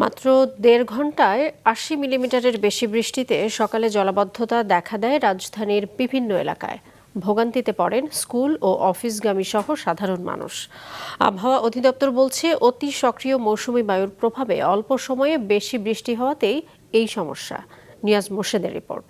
মাত্র ১.৫ ঘন্টায় ৮০ মিলিমিটারের বেশি বৃষ্টিতে সকালে জলাবদ্ধতা দেখা দেয় রাজধানীর বিভিন্ন এলাকায়। ভোগান্তিতে পড়েন স্কুল ও অফিসগামী সহ সাধারণ মানুষ। আবহাওয়া অধিদপ্তর বলছে, অতি সক্রিয় মৌসুমি বায়ুর প্রভাবে অল্প সময়ে বেশি বৃষ্টি হওয়াতেই এই সমস্যা। নিয়াজ মোর্শেদের রিপোর্ট।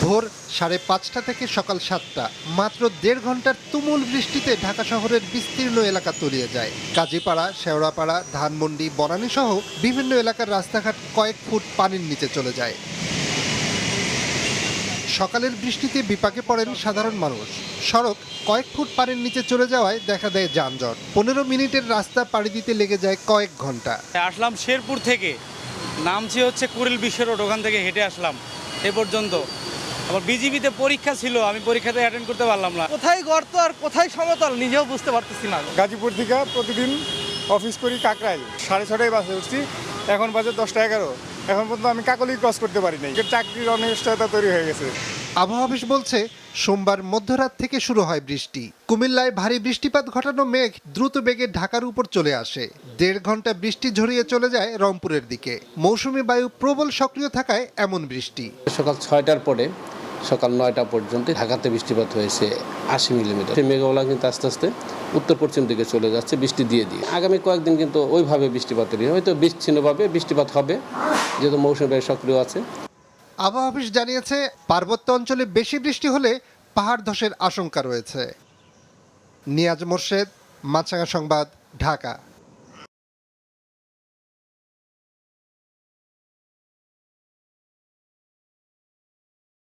ভোর 5:30 থেকে সকাল 7টা, মাত্র ১.৫ ঘন্টার তুমুল বৃষ্টিতে ঢাকা শহরের বিস্তীর্ণ এলাকা তলিয়ে যায়। কাজীপাড়া, শেওড়াপাড়া, ধানমন্ডি, বনানী সহ বিভিন্ন এলাকার রাস্তাঘাট কয়েক ফুট পানির নিচে চলে যায়। সকালের বৃষ্টিতে বিপাকে পড়েন সাধারণ মানুষ। সড়ক কয়েক ফুট পানির নিচে চলে যাওয়ায় দেখা দেয় যানজট। 15 মিনিটের রাস্তা পাড়ি দিতে লেগে যায় কয়েক ঘন্টা। আসলাম শেরপুর থেকে, নামছি হচ্ছে কুড়িল বিশ্ব রোড, ওখান থেকে হেঁটে আসলাম এ পর্যন্ত। আবার বিজিবিতে পরীক্ষা ছিল, আমি পরীক্ষাতে অ্যাটেন্ড করতে পারলাম না। কোথায় গর্ত আর কোথায় সমতল নিজেও বুঝতে পারতেছি না। গাজীপুর থেকে প্রতিদিন অফিস করি কাকরাইল, 6:30টায় বাসে উঠছি, এখন বাজে 10টা 11। এখন পর্যন্ত আমি কাকলি ক্রস করতে পারি নাই। চাকরির অনিশ্চয়তা তৈরি হয়ে গেছে। আবহাওয়া অফিস বলছে, সোমবার মধ্যরাত থেকে শুরু হয় বৃষ্টি। কুমিল্লায় ভারী বৃষ্টিপাত ঘটানো মেঘ দ্রুত বেগে ঢাকার উপর চলে আসে। ১.৫ ঘন্টা বৃষ্টি ঝরিয়ে চলে যায় রংপুরের দিকে। মৌসুমি বায়ু প্রবল সক্রিয় থাকায় এমন বৃষ্টি। সকাল 6টার পরে সকাল 9টা পর্যন্ত ঢাকাতে বৃষ্টিপাত হয়েছে ৮০ মিলিমিটার। সেই মেঘওয়ালা কিন্তু আস্তে আস্তে উত্তর পশ্চিম দিকে চলে যাচ্ছে বৃষ্টি দিয়ে। আগামী কয়েকদিন কিন্তু ওইভাবে বৃষ্টিপাতের হয়তো বিচ্ছিন্নভাবে বৃষ্টিপাত হবে, যেহেতু মৌসুমি বায়ু সক্রিয় আছে। আবহাওয়া অফিস জানিয়েছে, পার্বত্য অঞ্চলে বেশি বৃষ্টি হলে পাহাড় ধসের আশঙ্কা রয়েছে। নিয়াজ মোর্শেদ, মাছরাঙা সংবাদ, ঢাকা।